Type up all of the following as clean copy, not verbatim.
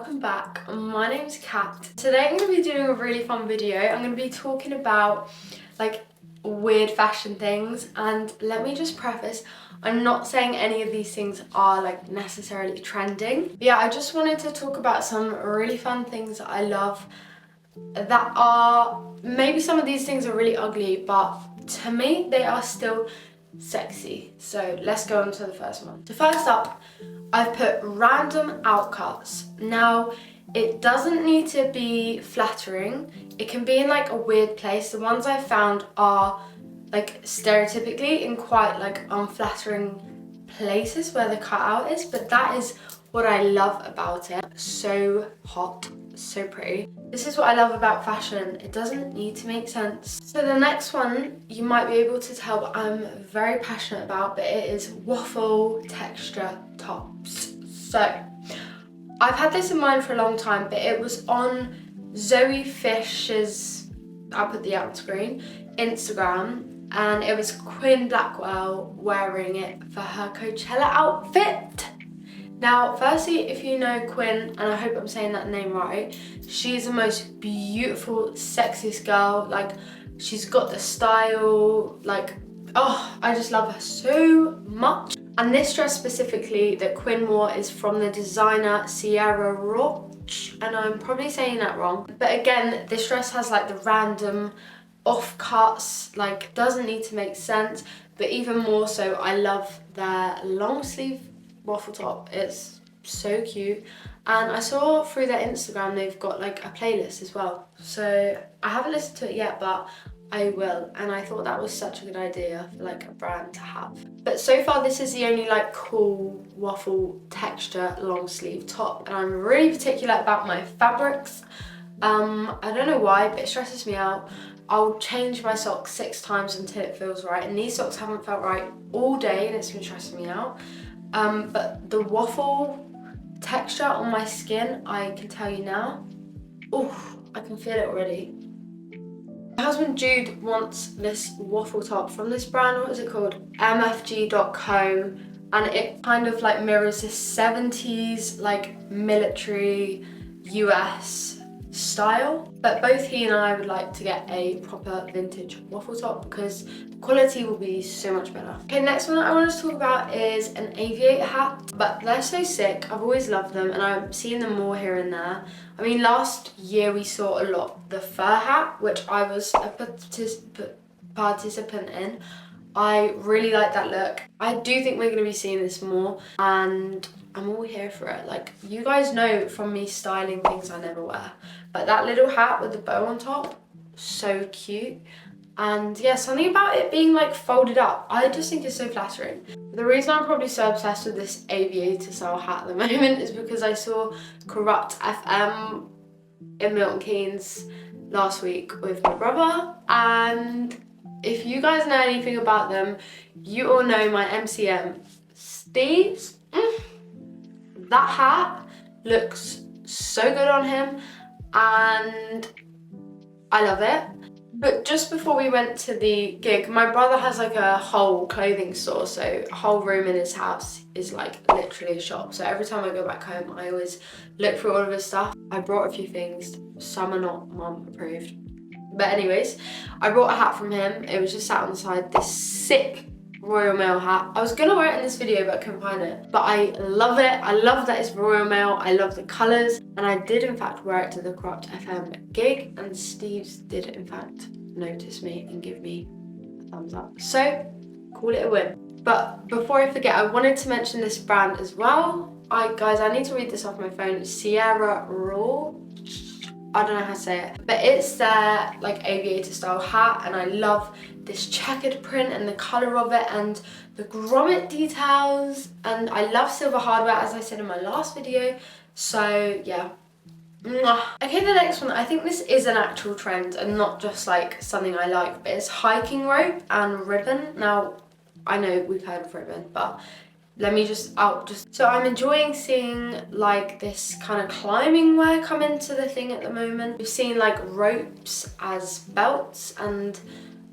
welcome back. My name's Kat. Today I'm going to be doing a really fun video. I'm going to be talking about like weird fashion things, and let me just preface, I'm not saying any of these things are like necessarily trending. But yeah, I just wanted to talk about some really fun things that I love that are, maybe some of these things are really ugly, but to me they are still sexy. So let's go on to the first one. So first up, I've put random outcuts. Now, it doesn't need to be flattering. It can be in like a weird place. The ones I've found are like stereotypically in quite like unflattering places where the cutout is, but that is what I love about it. So hot, so pretty. This is what I love about fashion. It doesn't need to make sense. So the next one, you might be able to tell, but I'm very passionate about, but it is waffle texture tops. So I've had this in mind for a long time, but it was on Zoe Fish's, I'll put the ad screen, Instagram, and it was Quinn Blackwell wearing it for her Coachella outfit. Now, firstly, if you know Quinn, and I hope I'm saying that name right, she's the most beautiful, sexiest girl. Like, she's got the style, like, oh, I just love her so much. And this dress specifically that Quinn wore is from the designer Sierra Roch, and I'm probably saying that wrong. But again, this dress has like the random off-cuts, like doesn't need to make sense, but even more so, I love their long sleeve waffle top. It's so cute, and I saw through their Instagram they've got like a playlist as well, so I haven't listened to it yet, but I will, and I thought that was such a good idea for like a brand to have. But so far this is the only like cool waffle texture long sleeve top, and I'm really particular about my fabrics. I don't know why, but it stresses me out. I'll change my socks 6 times until it feels right, and these socks haven't felt right all day and it's been stressing me out. But the waffle texture on my skin, I can tell you now, oh, I can feel it already. My husband Jude wants this waffle top from this brand, what is it called? MFG.co, and it kind of like mirrors this 70s like military US style, but both he and I would like to get a proper vintage waffle top because the quality will be so much better. Okay, next one that I want to talk about is an Aviator hat, but they're so sick. I've always loved them, and I'm seeing them more here and there. I mean, last year we saw a lot the fur hat, which I was a participant in. I really like that look. I do think we're going to be seeing this more, and I'm all here for it. Like, you guys know from me styling things I never wear, but that little hat with the bow on top, so cute. And yeah, something about it being like folded up, I just think it's so flattering. The reason I'm probably so obsessed with this Aviator style hat at the moment is because I saw Corrupt FM in Milton Keynes last week with my brother, and if you guys know anything about them, you all know my MCM Steve's. That hat looks so good on him and I love it. But just before we went to the gig, my brother has like a whole clothing store, so a whole room in his house is like literally a shop. So every time I go back home, I always look through all of his stuff. I brought a few things, some are not mum approved. But anyways, I brought a hat from him. It was just sat on the side, this sick Royal Mail hat. I was gonna wear it in this video, but I couldn't find it. But I love it. I love that it's Royal Mail. I love the colours. And I did in fact wear it to the Corrupt FM gig, and Steve's did in fact notice me and give me a thumbs up. So, call it a win. But before I forget, I wanted to mention this brand as well. Guys, I need to read this off my phone. Sierra Roch. I don't know how to say it, but it's their like Aviator style hat, and I love this checkered print and the colour of it and the grommet details, and I love silver hardware, as I said in my last video. So yeah. Okay, the next one, I think this is an actual trend and not just like something I like, but it's hiking rope and ribbon. Now, I know we've heard of ribbon, but let me so I'm enjoying seeing like this kind of climbing wear come into the thing at the moment. We've seen like ropes as belts and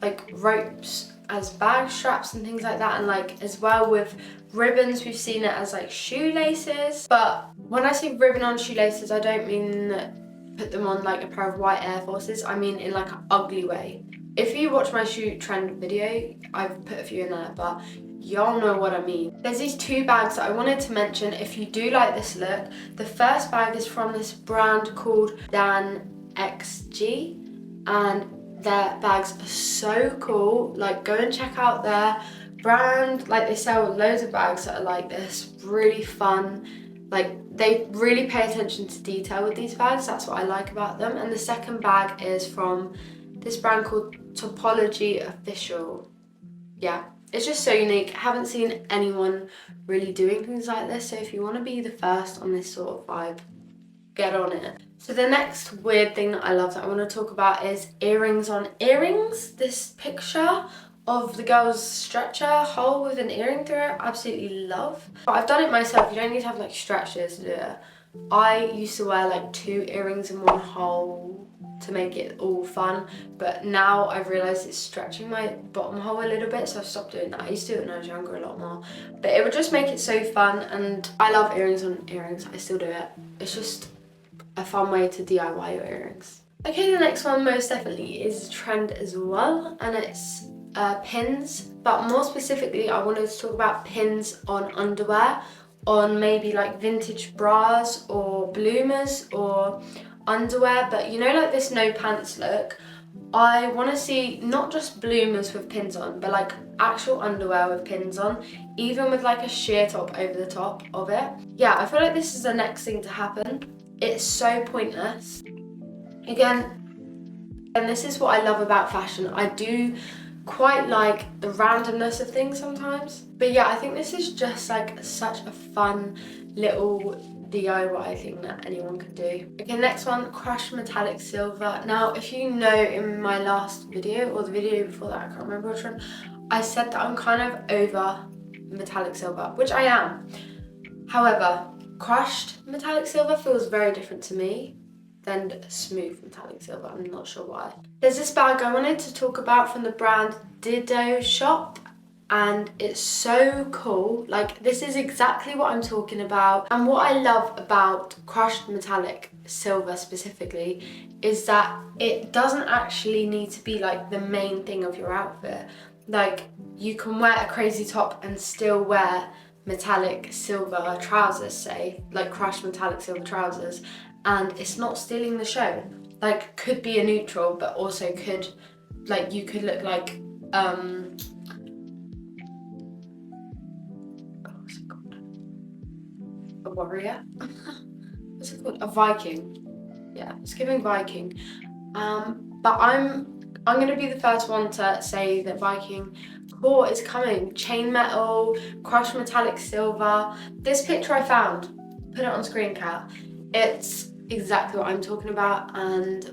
like ropes as bag straps and things like that, and like as well with ribbons we've seen it as like shoelaces. But when I say ribbon on shoelaces, I don't mean put them on like a pair of white Air Forces. I mean in like an ugly way. If you watch my shoe trend video, I've put a few in there, but y'all know what I mean. There's these two bags that I wanted to mention if you do like this look. The first bag is from this brand called Dan XG, and their bags are so cool. Like, go and check out their brand. Like, they sell loads of bags that are like this, really fun. Like, they really pay attention to detail with these bags. That's what I like about them. And the second bag is from this brand called Topology Official. Yeah, it's just so unique. I haven't seen anyone really doing things like this. So if you want to be the first on this sort of vibe, get on it. So the next weird thing that I love that I want to talk about is earrings on earrings. This picture of the girl's stretcher hole with an earring through it, absolutely love. But I've done it myself. You don't need to have like stretchers to do it. I used to wear like 2 earrings in one hole to make it all fun, but now I've realised it's stretching my bottom hole a little bit, so I've stopped doing that. I used to do it when I was younger a lot more, but it would just make it so fun, and I love earrings on earrings. I still do it. It's just a fun way to DIY your earrings. Okay, the next one most definitely is a trend as well, and it's pins, but more specifically I wanted to talk about pins on underwear, on maybe like vintage bras or bloomers or underwear. But you know, like this no pants look, I want to see not just bloomers with pins on, but like actual underwear with pins on, even with like a sheer top over the top of it. Yeah, I feel like this is the next thing to happen. It's so pointless. Again, and this is what I love about fashion. I do quite like the randomness of things sometimes, but yeah, I think this is just like such a fun little DIY thing that anyone can do. Okay, next one, crushed metallic silver. Now, if you know in my last video or the video before that, I can't remember which one, I said that I'm kind of over metallic silver, which I am. However, crushed metallic silver feels very different to me than smooth metallic silver. I'm not sure why. There's this bag I wanted to talk about from the brand Dido Shop, and it's so cool. Like, this is exactly what I'm talking about. And what I love about crushed metallic silver specifically is that it doesn't actually need to be like the main thing of your outfit. Like, you can wear a crazy top and still wear metallic silver trousers, say, like crushed metallic silver trousers, and it's not stealing the show. Like, could be a neutral, but also could, like, you could look like what's it called? A warrior? What's it called? A Viking. Yeah, it's giving Viking. But I'm gonna be the first one to say that Viking core is coming. Chain metal, crushed metallic silver. This picture I found, put it on screen cap. It's exactly what I'm talking about, and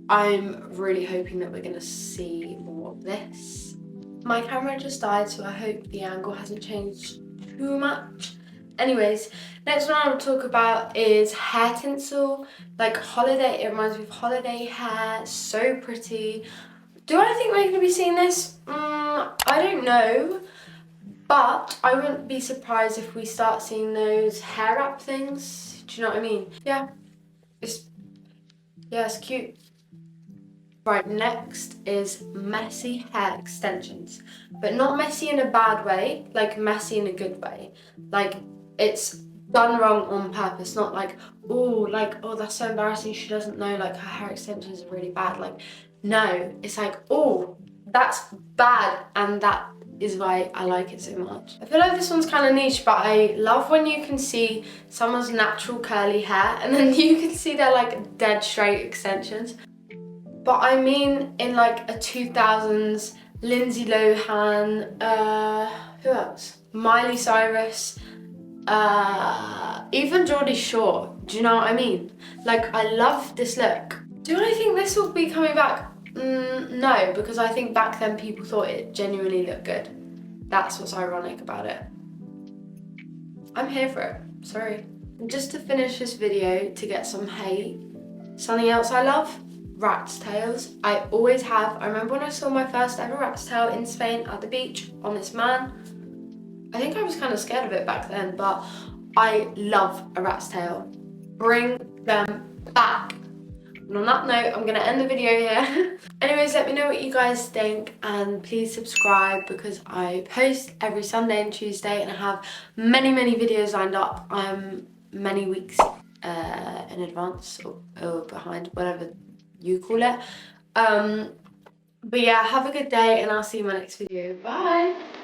I'm really hoping that we're gonna see more of this. My camera just died, so I hope the angle hasn't changed too much. Anyways, next one I'll talk about is hair tinsel. Like holiday, it reminds me of holiday hair, so pretty. Do I think we're gonna be seeing this? I don't know, but I wouldn't be surprised if we start seeing those hair wrap things. Do you know what I mean? Yeah, it's cute. Right, next is messy hair extensions, but not messy in a bad way, like messy in a good way. Like, it's done wrong on purpose, not like, oh, that's so embarrassing, she doesn't know, like, her hair extensions are really bad. Like, no, it's like, oh, that's bad, and that is why I like it so much. I feel like this one's kind of niche, but I love when you can see someone's natural curly hair and then you can see their like dead straight extensions. But I mean in like a 2000s Lindsay Lohan, who else? Miley Cyrus, even Geordie Shore. Do you know what I mean? Like, I love this look. Do I think this will be coming back? No, because I think back then people thought it genuinely looked good. That's what's ironic about it. I'm here for it, sorry. And just to finish this video, to get some hate, something else I love, rat's tails. I always have. I remember when I saw my first ever rat's tail in Spain at the beach on this man. I think I was kind of scared of it back then, but I love a rat's tail. Bring them back. And on that note, I'm gonna end the video here. Anyways, let me know what you guys think and please subscribe because I post every Sunday and Tuesday and I have many videos lined up. Many weeks in advance or behind, whatever you call it. But yeah, have a good day and I'll see you in my next video. Bye!